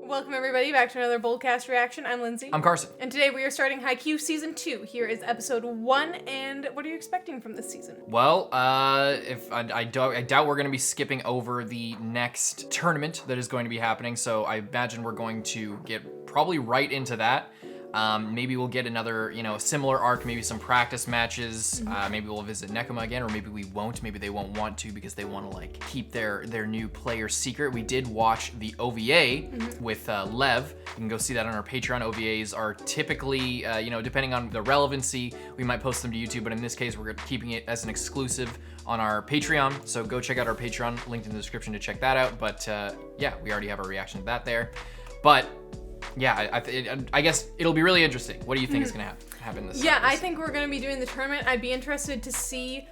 Welcome everybody back to another BOLDcast reaction. I'm Lindsay. I'm Carson. And today we are starting Haikyuu Season 2. Here is Episode 1, and what are you expecting from this season? Well, if I doubt we're going to be skipping over the next tournament that is going to be happening, so I imagine we're going to get probably right into that. Maybe we'll get another, similar arc, maybe some practice matches. Maybe we'll visit Nekoma again, or maybe we won't. Maybe they won't want to because they want to keep their new player secret. We did watch the OVA with Lev. You can go see that on our Patreon. OVAs are typically, depending on the relevancy, we might post them to YouTube, but in this case, we're keeping it as an exclusive on our Patreon. So go check out our Patreon, linked in the description to check that out. But yeah, we already have a reaction to that there. But yeah, I guess it'll be really interesting. What do you think is going to happen this? Yeah, I think we're going to be doing the tournament. I'd be interested to see,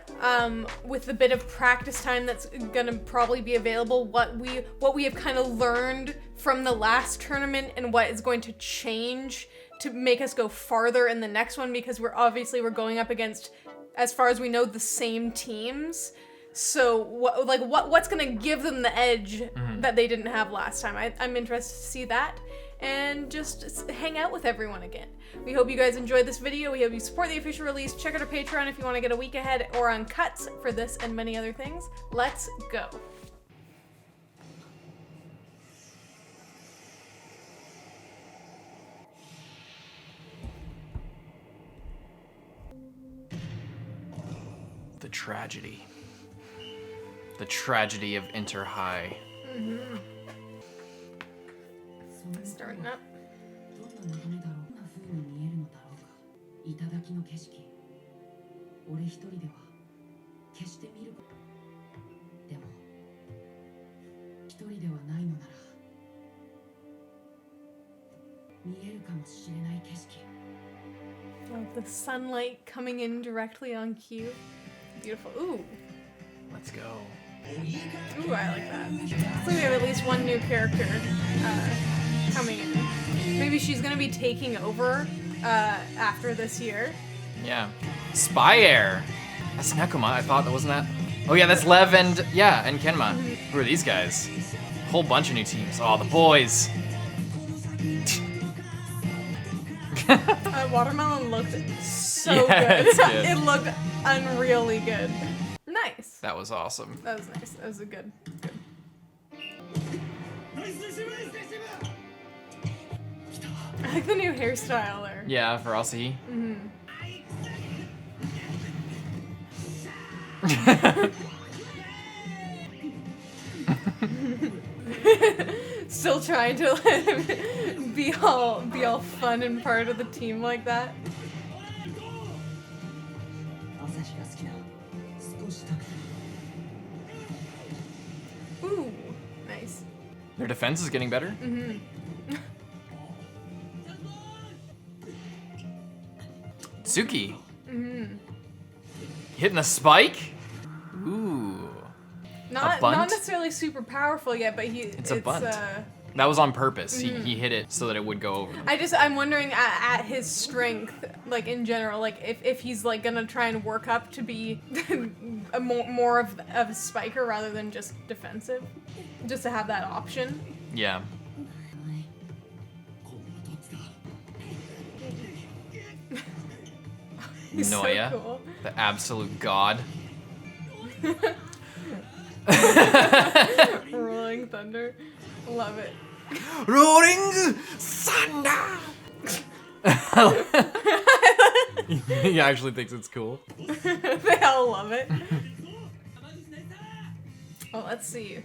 with the bit of practice time that's going to probably be available, what we have kind of learned from the last tournament and what is going to change to make us go farther in the next one, because we're going up against, as far as we know, the same teams. So what's going to give them the edge that they didn't have last time? I'm interested to see that. And just hang out with everyone again. We hope you guys enjoyed this video. We hope you support the official release. Check out our Patreon if you want to get a week ahead or on cuts for this and many other things. Let's go. The tragedy. The tragedy of Inter High. Starting up. Oh, the sunlight coming in directly on cue. Beautiful. Ooh. Let's go. Ooh, I like that. So we have at least one new character coming in. Maybe she's gonna be taking over after this year. Yeah. Spy Air. That's Nekoma. I thought that wasn't that. Oh yeah, that's Lev and Kenma. Who are these guys? Whole bunch of new teams. Oh, the boys. Watermelon looked so Yeah, good. it's good. It looked unreally good. Nice. That was awesome. That was nice. That was a good. I like the new hairstyle there. Yeah, for Asahi. Still trying to let him be all fun and part of the team like that. Ooh, nice. Their defense is getting better. Tsuki. Hitting the spike. Ooh. Not bunt? necessarily super powerful yet, but It's a bunt. That was on purpose. He hit it so that it would go over. I'm wondering at his strength, in general, if he's gonna try and work up to be more of a spiker rather than just defensive, just to have that option. Yeah. He's Noya, so cool. the absolute god. Rolling Thunder, love it. Rolling Thunder. He actually thinks it's cool. They all love it. Oh, let's see.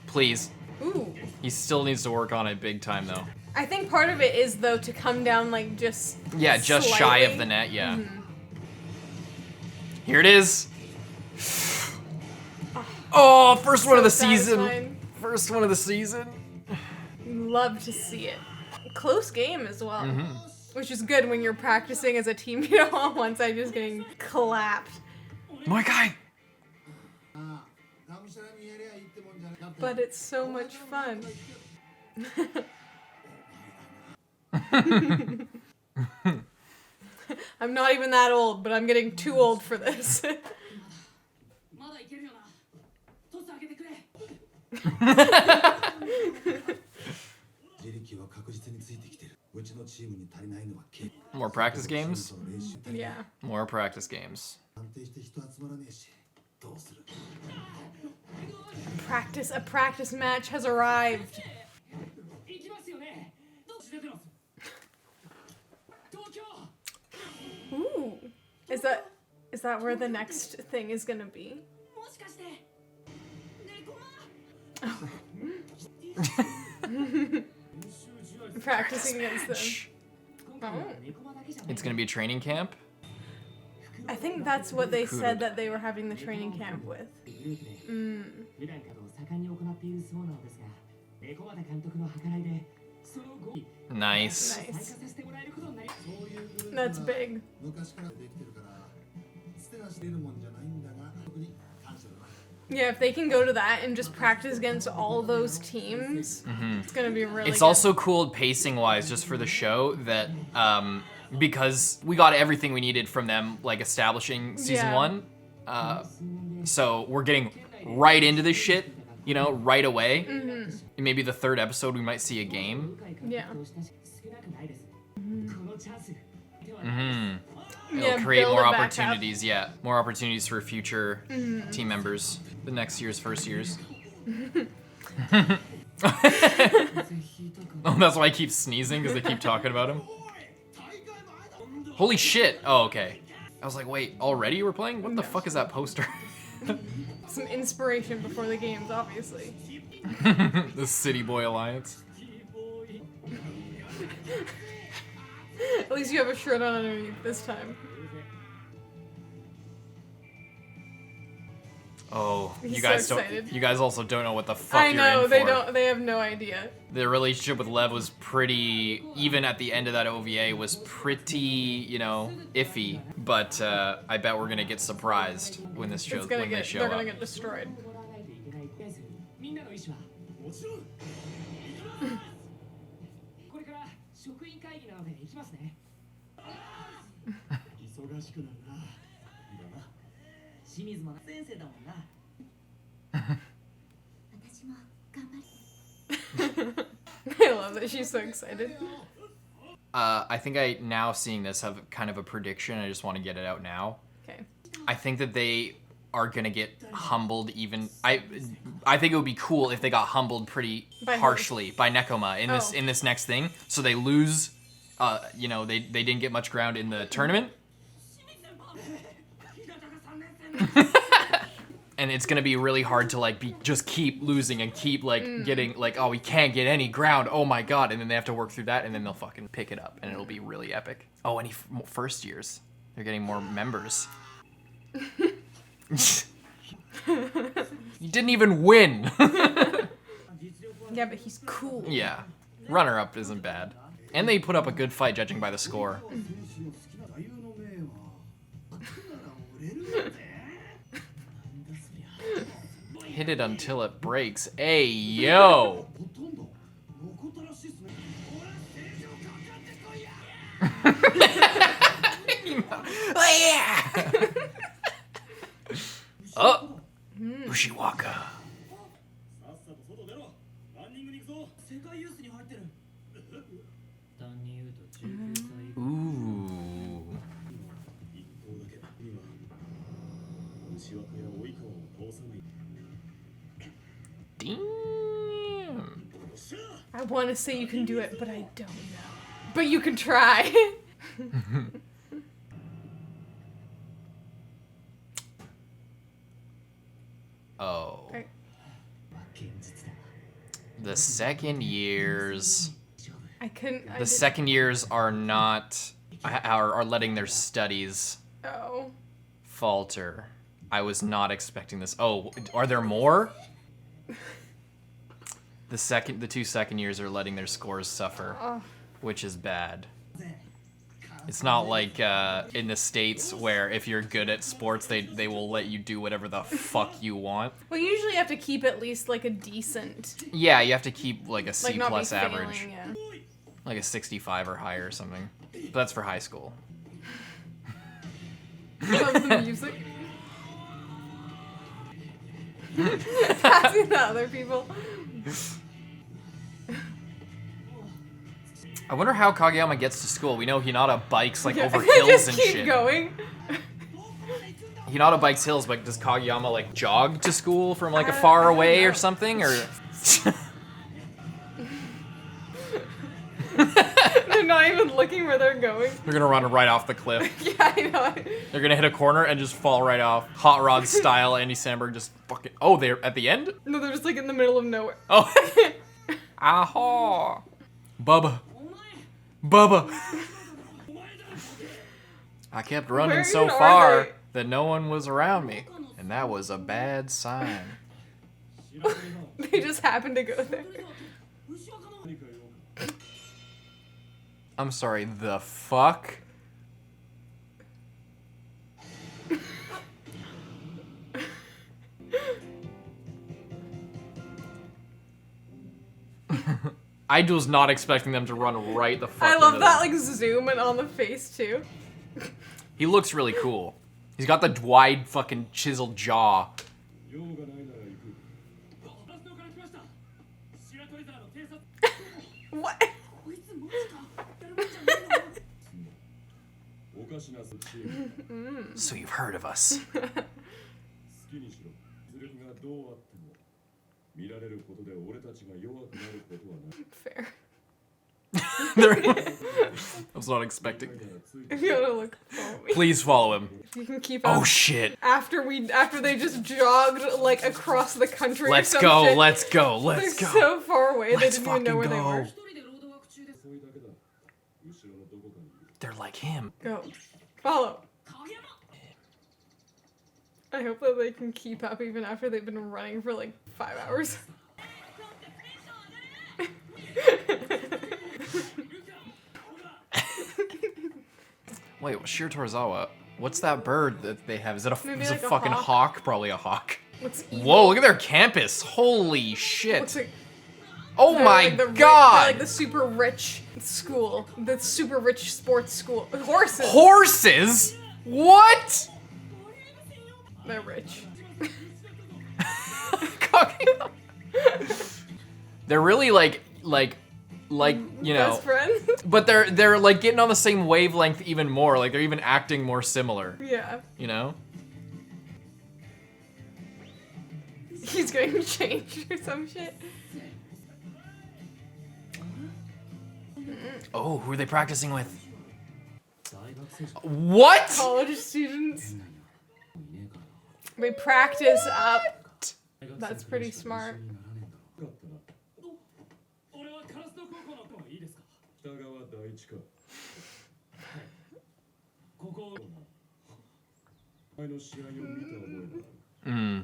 Please. Ooh. He still needs to work on it big time though. I think part of it is though to come down just just shy slightly. of the net. Yeah. Here it is. Oh, first one of the season. Satisfying. First one of the season. Love to see it. Close game as well. Which is good when you're practicing as a team. You don't want one side just getting clapped. My guy. But it's so much fun. I'm not even that old, but I'm getting too old for this. More practice games? Yeah. More practice games. A practice match has arrived. Ooh. Is that where the next thing is gonna be? Oh. Practicing against them. Oh. It's gonna be a training camp? I think that's what they said that they were having the training camp with. Nice. Nice. That's big. Yeah, if they can go to that and just practice against all those teams, it's gonna be really It's good. also cool pacing-wise, just for the show, that because we got everything we needed from them, like establishing season 1. So we're getting right into this shit, you know, right away. And maybe the 3rd episode we might see a game. Yeah. It'll create more opportunities, more opportunities for future team members, the next year's first years. Oh, that's why I keep sneezing, because they keep talking about him. Holy shit! Oh, okay. I was like, wait, already we're playing? What the fuck is that poster? Some inspiration before the games, obviously. The City Boy Alliance. At least you have a shirt on underneath this time. Oh, He's you guys so don't. excited. You guys also don't know what the fuck I you're know, in they for. don't. They have no idea. The relationship with Lev was pretty, even at the end of that OVA, was pretty, you know, iffy. But I bet we're gonna get surprised when this show, They're when they show gonna up. get destroyed. I love that she's so excited. I think I, now seeing this, have kind of a prediction. I just want to get it out now. Okay. I think that they are gonna get humbled even. I think it would be cool if they got humbled pretty By who? harshly by Nekoma in this next thing. So they lose. You know, they didn't get much ground in the tournament. And it's gonna be really hard to like just keep losing and keep like getting like, oh, we can't get any ground, oh my god, and then they have to work through that, and then they'll fucking pick it up and it'll be really epic. Oh, any first years, they're getting more members. You didn't even win. Yeah, but he's cool. Yeah, runner up isn't bad, and they put up a good fight judging by the score. Hit it until it breaks. Hey, yo! Oh, yeah! Oh! Ushiwaka. Ooh. Damn. I want to say you can do it, but I don't know. But you can try. Oh. Right. The second years. The Second years are not are letting their studies Oh. falter. I was not expecting this. Oh, are there more? The 2 second years are letting their scores suffer, which is bad. It's not like in the States where if you're good at sports, they will let you do whatever the fuck you want. Well, you usually have to keep at least like a decent. Yeah, you have to keep like a C Like not be plus failing, average, yeah. like a 65 or higher or something. But that's for high school. Love the music. Passing to other people. I wonder how Kageyama gets to school. We know Hinata bikes like over Just hills and keep shit. going. Hinata bikes hills, but does Kageyama like jog to school from like a far away or something? Or They're not even looking where they're going. they're gonna run right off the cliff. Yeah, I know. They're gonna hit a corner and just fall right off. Hot Rod style, Andy Samberg just fucking. Oh, they're at the end? No, they're just like in the middle of nowhere. Oh. Aha. Bubba. Bubba. I kept running Where so even are far they? that no one was around me. And that was a bad sign. They just happened to go there. I'm sorry, the fuck? I was not expecting them to run right the fuck I love into that them. like zoom in on the face too. He looks really cool. He's got the wide fucking chiseled jaw. What? So you've heard of us. Fair. I was not expecting. If you wanna look, follow me. Please follow him. If you can keep up. Oh shit. After they just jogged like across the country. Let's or some go, shit. let's go, They're let's go. so far away Let's they didn't even know where fucking they were. go. They're like him. Go. Follow. I hope that they can keep up even after they've been running for like 5 hours. Wait, Shiratorizawa, what's that bird that they have? Is it Maybe is it like a a fucking hawk? hawk? Probably a hawk. What's evil? Whoa, look at their campus. Holy shit. Looks like Oh they're my like the god. They're like the super rich school. The super rich sports school. Horses. Horses? What? They're rich. They're really like you know, Best friends? but they're like getting on the same wavelength even more. Like they're even acting more similar. Yeah. You know? He's getting changed or some shit. Oh, who are they practicing with? What? College students. They practice up. That's pretty smart. Mm.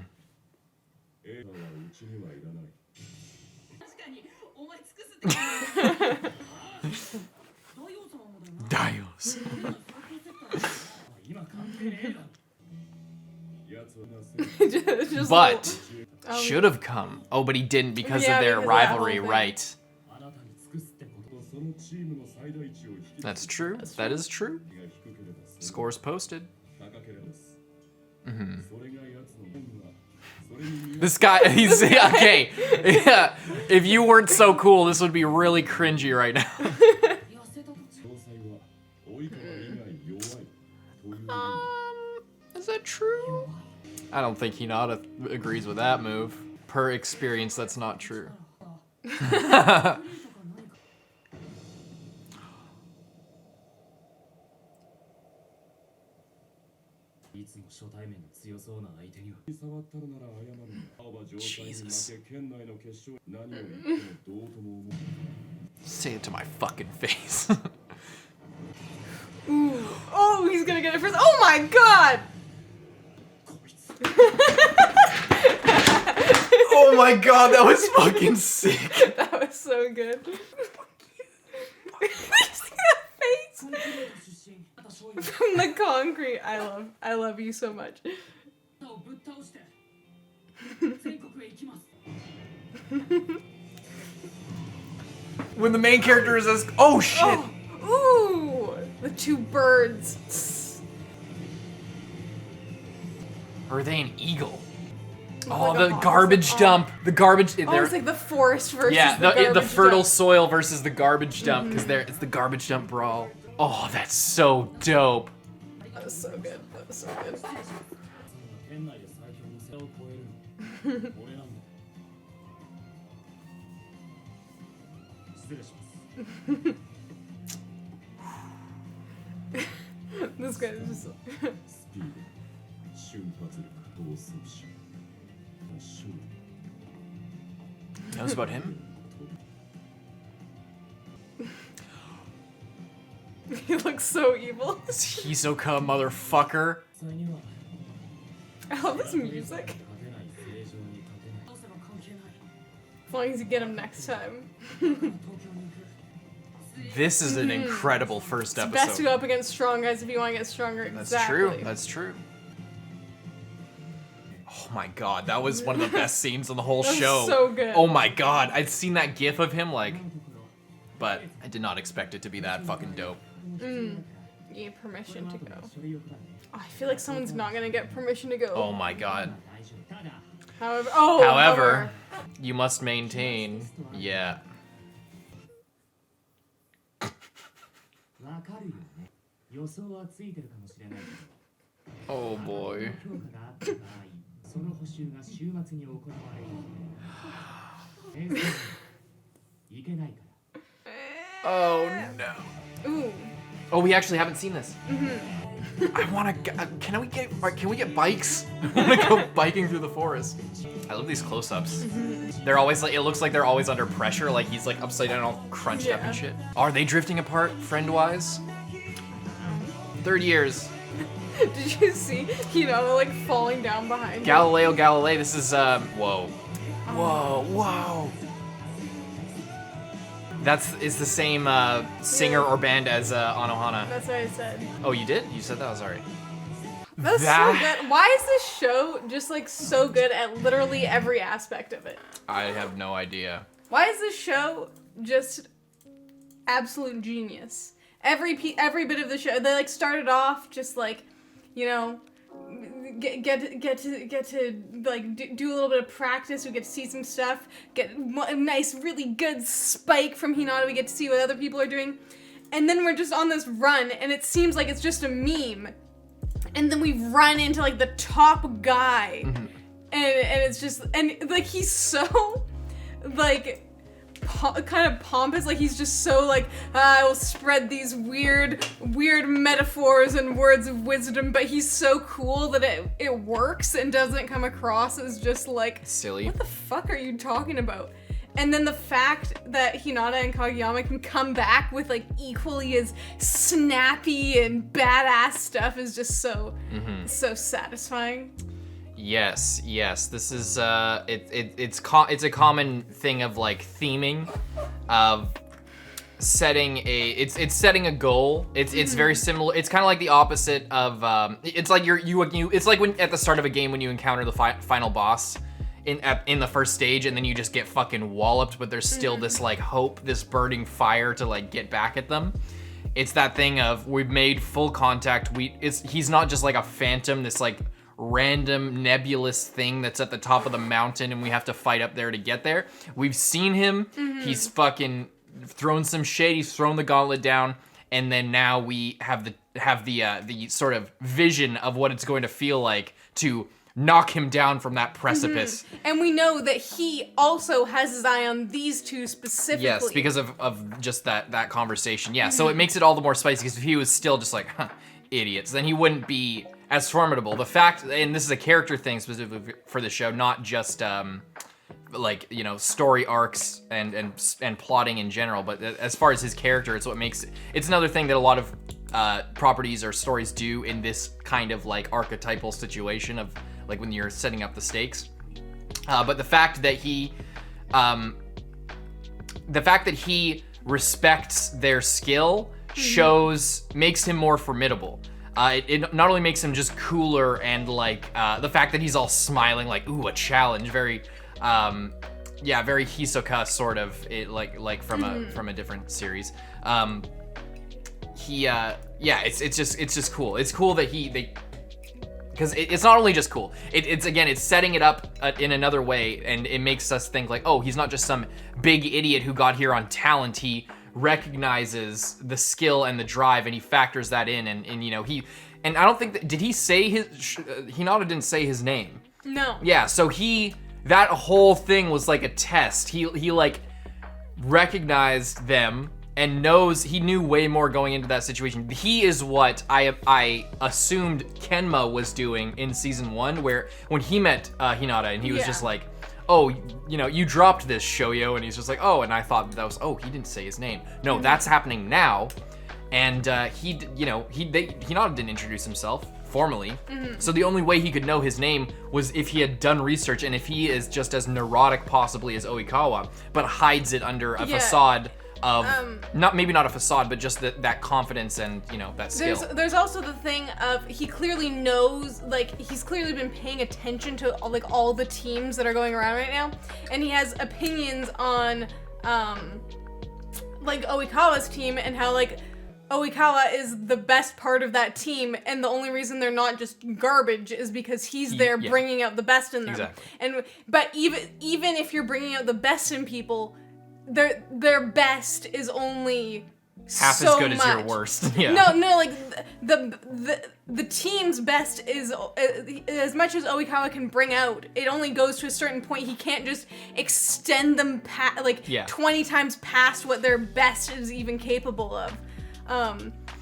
Dios. Just But little- should have come. Oh, but he didn't because Yeah, of their because of that whole rivalry, thing. right? That's true. That is true. Scores posted. Mm-hmm. This guy, he's okay. Yeah, if you weren't so cool, this would be really cringy right now. Is that true? I don't think Hinata agrees with that move. Per experience, that's not true. Jesus. Say it to my fucking face. Ooh. Oh, he's gonna get it first. Oh my god! Oh my god, that was fucking sick. That was so good. You see that face? From the concrete. I love you so much. When the main character is as oh shit. Oh, ooh, the two birds. Or are they an eagle? Oh, like the garbage dump. The garbage. It's like the forest versus the fertile dump. soil versus the garbage dump, because it's the garbage dump brawl. Oh, that's so dope. That was so good. That was so good. This guy is just knows about him? he looks so evil. Hisoka, motherfucker. I love this music. As long as you get him next time. This is an incredible first episode. Best to go up against strong guys if you want to get stronger. That's Exactly. true. That's true. Oh my god, that was one of the best scenes on the whole show. So good. Oh my god, I'd seen that gif of him but I did not expect it to be that fucking dope. You need permission to go. Oh, I feel like someone's not gonna get permission to go. Oh my god. However, you must maintain. Yeah. Oh boy. Oh no. Ooh. Oh, we actually haven't seen this. I wanna. Can we get bikes? I wanna go biking through the forest. I love these close-ups. They're always like. It looks like they're always under pressure. Like he's like upside down, all crunched up and shit. Are they drifting apart, friend-wise? 30 years. Did you see Hinata like falling down behind him? Galileo. This is Whoa. Whoa. It's the same singer or band as Anohana. That's what I said. Oh, you did? You said that? Was alright. That's so good. Why is this show just like so good at literally every aspect of it? I have no idea. Why is this show just absolute genius? Every bit of the show, they like started off just like, you know, get to like do a little bit of practice. We get to see some stuff. Get a nice, really good spike from Hinata. We get to see what other people are doing, and then we're just on this run, and it seems like it's just a meme. And then we run into like the top guy, and it's just like he's so like kind of pompous, like he's just so like I will spread these weird metaphors and words of wisdom, but he's so cool that it works and doesn't come across as just like silly. What the fuck are you talking about? And then the fact that Hinata and Kageyama can come back with like equally as snappy and badass stuff is just so satisfying. Yes. This is it's a common thing of like theming, of setting it's setting a goal. It's very similar. It's kind of like the opposite of it's like it's like when at the start of a game when you encounter the final boss in the first stage, and then you just get fucking walloped, but there's still this like hope, this burning fire to like get back at them. It's that thing of we've made full contact. He's not just like a phantom, this like random nebulous thing that's at the top of the mountain and we have to fight up there to get there. We've seen him. He's fucking thrown some shade. He's thrown the gauntlet down, and then now we have the sort of vision of what it's going to feel like to knock him down from that precipice. And we know that he also has his eye on these two specifically. Yes, because of just that conversation. Yeah, so it makes it all the more spicy, because if he was still just like, idiots, then he wouldn't be as formidable. The fact, and this is a character thing specifically for the show, not just like, you know, story arcs and plotting in general, but as far as his character, it's what makes it's another thing that a lot of properties or stories do in this kind of like archetypal situation of like when you're setting up the stakes. But the fact that he respects their skill makes him more formidable. It not only makes him just cooler, and like the fact that he's all smiling, like, ooh, a challenge, very very Hisoka sort of, like from a different series. It's just cool. It's cool that because it's not only just cool. It's setting it up in another way, and it makes us think like, oh, he's not just some big idiot who got here on talent. He recognizes the skill and the drive, and he factors that in, and you know and I don't think did he say his Hinata didn't say his name. No. Yeah, so that whole thing was like a test. He like recognized them and he knew way more going into that situation. He is what I assumed Kenma was doing in season 1, where when he met Hinata and he was just like, oh, you know, you dropped this shoyo, and he's just like, oh, and I thought that was, oh, he didn't say his name. No, that's happening now, and Hinata didn't introduce himself formally, so the only way he could know his name was if he had done research, and if he is just as neurotic possibly as Oikawa, but hides it under a facade of not a facade, but just that confidence and that skill. There's also the thing of he clearly knows, like he's clearly been paying attention to all the teams that are going around right now, and he has opinions on like Oikawa's team and how like Oikawa is the best part of that team, and the only reason they're not just garbage is because he's there bringing out the best in them. Exactly. But even if you're bringing out the best in people, their best is only half so as good much. as your worst. Yeah. No, like the team's best is as much as Oikawa can bring out. It only goes to a certain point. He can't just extend them 20 times past what their best is even capable of.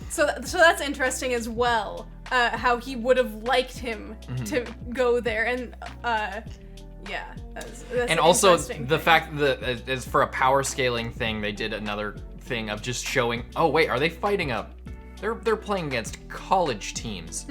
So that's interesting as well. How he would have liked him to go there, and that's and also the fact that as for a power scaling thing, they did another thing of just showing. Oh wait, are they fighting They're playing against college teams.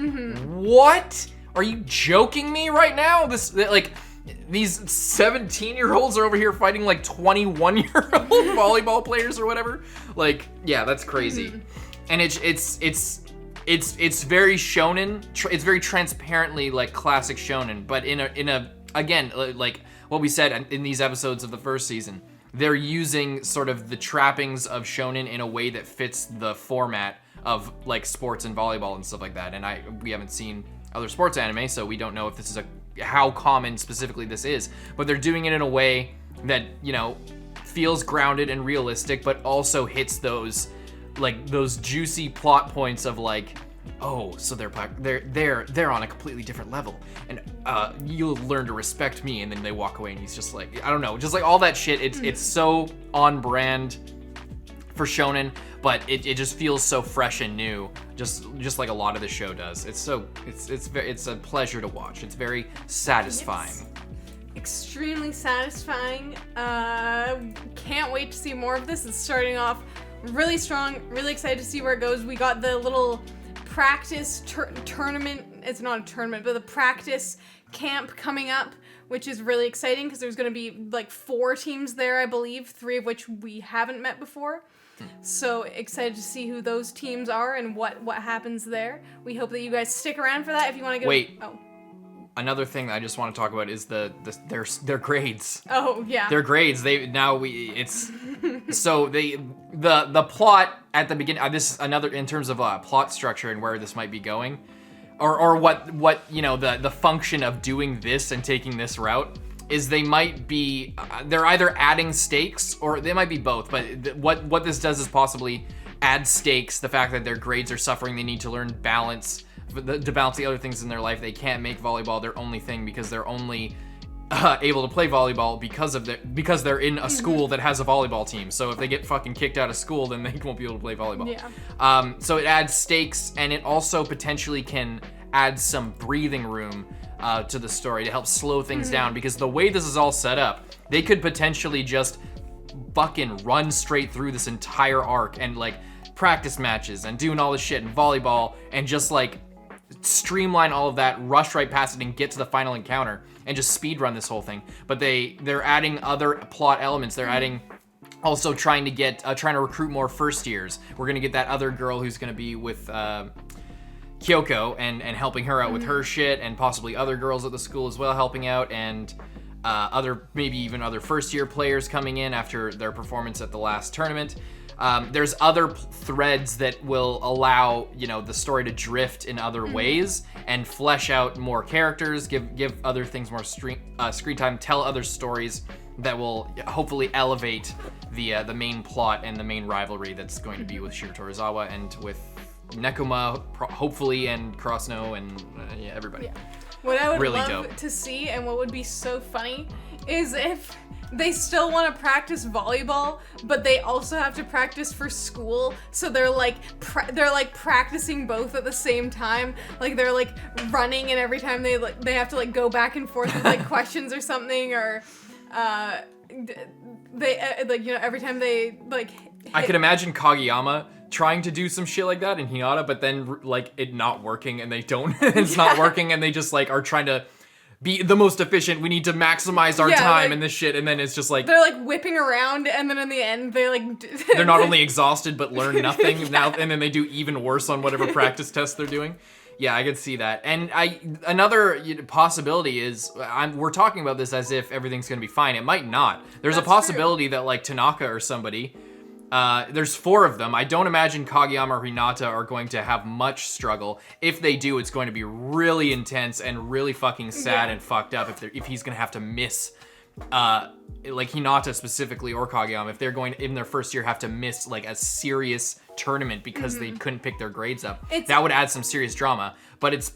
What? Are you joking me right now? These 17-year-olds are over here fighting like 21-year-old volleyball players or whatever. Like, yeah, that's crazy. And it's very shonen. It's very transparently like classic shonen, but in a again, like what we said in these episodes of the first season, they're using sort of the trappings of shonen in a way that fits the format of like sports and volleyball and stuff like that. And we haven't seen other sports anime, so we don't know if this is how common specifically this is, but they're doing it in a way that feels grounded and realistic, but also hits those juicy plot points of like, oh, so they're on a completely different level, and you'll learn to respect me, and then they walk away, and he's just like, I don't know, just like all that shit. It's so on brand for shonen, but it just feels so fresh and new, just like a lot of the show does. It's a pleasure to watch. It's very satisfying. Yes. Extremely satisfying. Can't wait to see more of this. It's starting off really strong. Really excited to see where it goes. We got the little practice tournament. It's not a tournament, but the practice camp coming up, which is really exciting because there's going to be like 4 teams there, I believe, 3 of which we haven't met before. So excited to see who those teams are and what happens there. We hope that you guys stick around for that if you want to go. Wait. Oh. Another thing that I just want to talk about is their grades. Oh yeah. Their grades. So the plot at the beginning. This is another in terms of plot structure and where this might be going, or what the function of doing this and taking this route is. They might be they're either adding stakes or they might be both. But what this does is possibly add stakes. The fact that their grades are suffering, they need to learn balance. To balance the other things in their life. They can't make volleyball their only thing because they're only able to play volleyball because they're in a school that has a volleyball team. So if they get fucking kicked out of school, then they won't be able to play volleyball. Yeah. So it adds stakes, and it also potentially can add some breathing room to the story to help slow things down, because the way this is all set up, they could potentially just fucking run straight through this entire arc and like practice matches and doing all this shit in volleyball and just like streamline all of that, rush right past it, and get to the final encounter and just speed run this whole thing. But they're adding other plot elements. They're adding also trying to recruit more first years. We're gonna get that other girl who's gonna be with Kyoko and helping her out with her shit, and possibly other girls at the school as well helping out, and maybe even other first year players coming in after their performance at the last tournament. There's other threads that will allow, the story to drift in other ways and flesh out more characters, give other things more screen time, tell other stories that will hopefully elevate the main plot and the main rivalry that's going to be with Shiro Torizawa and with Nekoma, hopefully, and Krasno and everybody. Yeah. What I would really love dope to see, and what would be so funny, is if they still want to practice volleyball, but they also have to practice for school. So they're like practicing both at the same time. Like they're like running, and every time they have to like go back and forth with like questions or something, or they every time they like. I could imagine Kageyama trying to do some shit like that in Hinata, but then like it not working, and they don't. It's not working, and they just like are trying to be the most efficient. We need to maximize our time in this shit, and then it's just like they're like whipping around, and then in the end they like they're not only exhausted but learn nothing now, and then they do even worse on whatever practice test they're doing. Yeah, I could see that. And another possibility is we're talking about this as if everything's gonna be fine. It might not. There's a possibility that like Tanaka or somebody. There's 4 of them. I don't imagine Kageyama or Hinata are going to have much struggle. If they do, it's going to be really intense and really fucking sad and fucked up if he's gonna have to miss, like Hinata specifically or Kageyama, if they're going in their first year have to miss like a serious tournament because they couldn't pick their grades up. That would add some serious drama. But it's,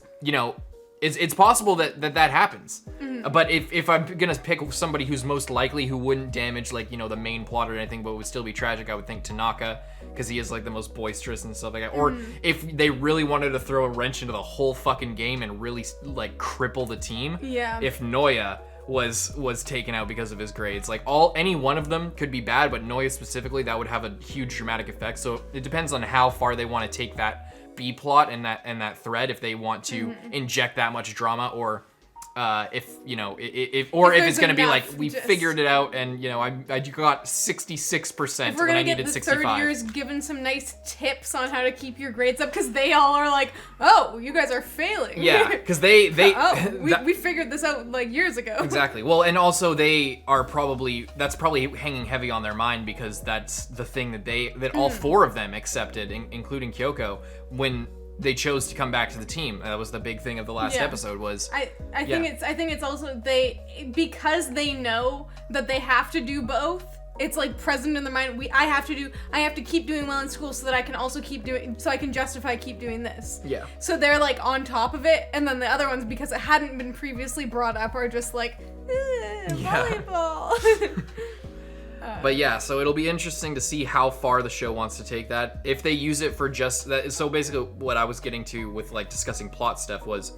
it's possible that happens. But if I'm gonna pick somebody who's most likely who wouldn't damage like the main plot or anything, but would still be tragic, I would think Tanaka, because he is like the most boisterous and stuff like that. Or if they really wanted to throw a wrench into the whole fucking game and really like cripple the team, if Noya was taken out because of his grades, like any one of them could be bad, but Noya specifically, that would have a huge dramatic effect. So it depends on how far they want to take that B plot and that thread, if they want to inject that much drama, or if it's gonna be like we figured it out and I got 66% when I needed 65. If we're gonna get the third years given some nice tips on how to keep your grades up, because they all are like, oh, you guys are failing. Yeah, because they we figured this out like years ago. Exactly. Well, and also that's probably hanging heavy on their mind, because that's the thing that all 4 of them accepted, including Kyoko, when they chose to come back to the team. That was the big thing of the last episode. Was I think it's also because they know that they have to do both. It's like present in their mind. I have to keep doing well in school so that I can also so I can justify keep doing this. Yeah. So they're like on top of it, and then the other ones, because it hadn't been previously brought up, are just like volleyball. But yeah, so it'll be interesting to see how far the show wants to take that. If they use it for just that, so basically what I was getting to with like discussing plot stuff was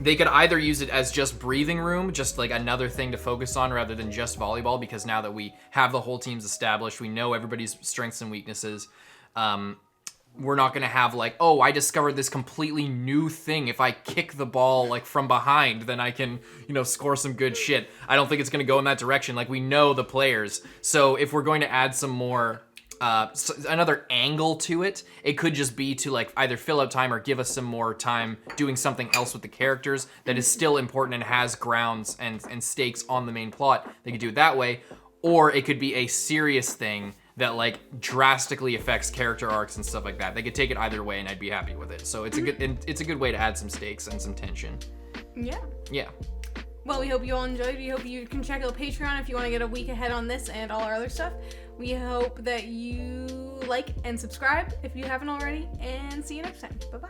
they could either use it as just breathing room, just like another thing to focus on rather than just volleyball, because now that we have the whole teams established, we know everybody's strengths and weaknesses. We're not gonna have like, oh, I discovered this completely new thing. If I kick the ball like from behind, then I can, score some good shit. I don't think it's gonna go in that direction. Like, we know the players. So if we're going to add some more, another angle to it, it could just be to like either fill out time or give us some more time doing something else with the characters that is still important and has grounds and stakes on the main plot. They could do it that way. Or it could be a serious thing that like drastically affects character arcs and stuff like that. They could take it either way, and I'd be happy with it. So it's a good way to add some stakes and some tension. Yeah. Well, we hope you all enjoyed. We hope you can check out Patreon if you want to get a week ahead on this and all our other stuff. We hope that you like and subscribe if you haven't already, and see you next time. Bye-bye.